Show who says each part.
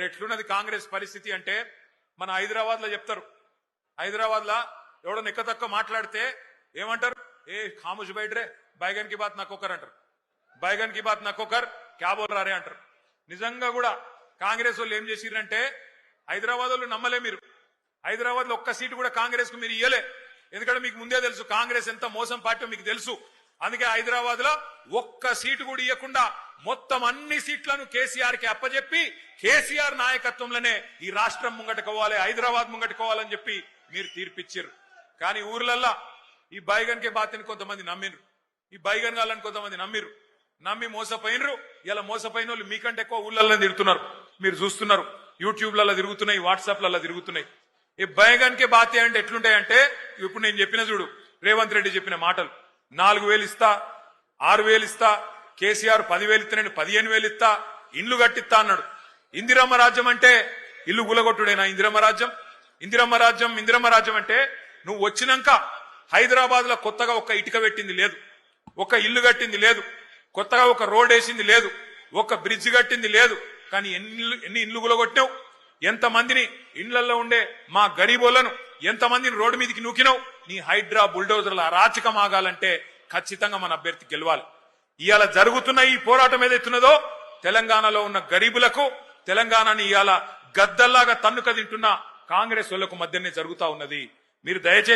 Speaker 1: ఎట్లున్నది కాంగ్రెస్ పరిస్థితి అంటే మన హైదరాబాద్ లో చెప్తారు. హైదరాబాద్ లా ఎవడో నెక్కతక్క మాట్లాడితే ఏమంటారు? ఏ ఖాముష్ బైట్రే బైగన్ కి బాత్ నక్కొకర్ అంటారు. బైగన్ కి బాత్ నక్కొకర్ క్యా బోల్ రారే అంటారు. నిజంగా కూడా కాంగ్రెస్ వాళ్ళు ఏం చేసిరంటే హైదరాబాద్ వాళ్ళు నమ్మలే. మీరు హైదరాబాద్ లో ఒక్క సీటు కూడా కాంగ్రెస్ కు మీరు ఇయ్యలే. ఎందుకంటే మీకు ముందే తెలుసు కాంగ్రెస్ ఎంత మోసం పార్టీ మీకు తెలుసు. అందుకే హైదరాబాద్ లో ఒక్క సీటు కూడా ఇవ్వకుండా మొత్తం అన్ని సీట్లను కేసీఆర్ కి అప్పచెప్పి కేసీఆర్ నాయకత్వంలోనే ఈ రాష్ట్రం ముంగట్టుకోవాలి, హైదరాబాద్ ముంగట్టుకోవాలని చెప్పి మీరు తీర్పిచ్చారు. కానీ ఊర్లల్లా ఈ బైగన్ కే బాతిని కొంతమంది నమ్మిరు, ఈ బైగన్ గాళ్ళని కొంతమంది నమ్మిరు, నమ్మి మోసపోయినరు. ఇలా మోసపోయిన వాళ్ళు మీకంటే ఎక్కువ ఊళ్ళల్లో తిరుగుతున్నారు. మీరు చూస్తున్నారు, యూట్యూబ్లలో తిరుగుతున్నాయి, వాట్సాప్లలో తిరుగుతున్నాయి. ఈ బైగన్ కే బాతి అంటే ఎట్లుంటాయంటే ఇప్పుడు నేను చెప్పిన చూడు, రేవంత్ రెడ్డి చెప్పిన మాటలు 4,000 ఇస్తా, 6,000 ఇస్తా, కేసీఆర్ 10,000 ఇస్తా, నేను 15,000 ఇస్తా, ఇండ్లు కట్టిస్తా అన్నాడు. ఇందిరమ్మ రాజ్యం అంటే ఇల్లు గులగొట్టుడేనా? ఇందిరమ్మ రాజ్యం, ఇందిరమ్మ రాజ్యం, ఇందిరమ్మ రాజ్యం అంటే నువ్వు వచ్చినాక హైదరాబాద్ లో కొత్తగా ఒక్క ఇటుక పెట్టింది లేదు, ఒక ఇల్లు కట్టింది లేదు, కొత్తగా ఒక రోడ్ వేసింది లేదు, ఒక బ్రిడ్జ్ కట్టింది లేదు. కానీ ఎన్ని ఇండ్లు గులగొట్టినావు? ఎంతమందిని ఇండ్లలో ఉండే మా గరీబోళ్లను ఎంతమందిని రోడ్డు మీదకి నూకినావు? నీ హైడ్రా బుల్డోజర్ల అరాచకం ఆగాలంటే ఖచ్చితంగా మన అభ్యర్థి గెలవాలి. ఇవాళ జరుగుతున్న ఈ పోరాటం ఏదైతున్నదో తెలంగాణలో ఉన్న గరీబులకు, తెలంగాణని ఇవాళ గద్దల్లాగా తన్నుక తింటున్న కాంగ్రెస్ వాళ్లకు మధ్యనే జరుగుతా ఉన్నది. మీరు దయచేసి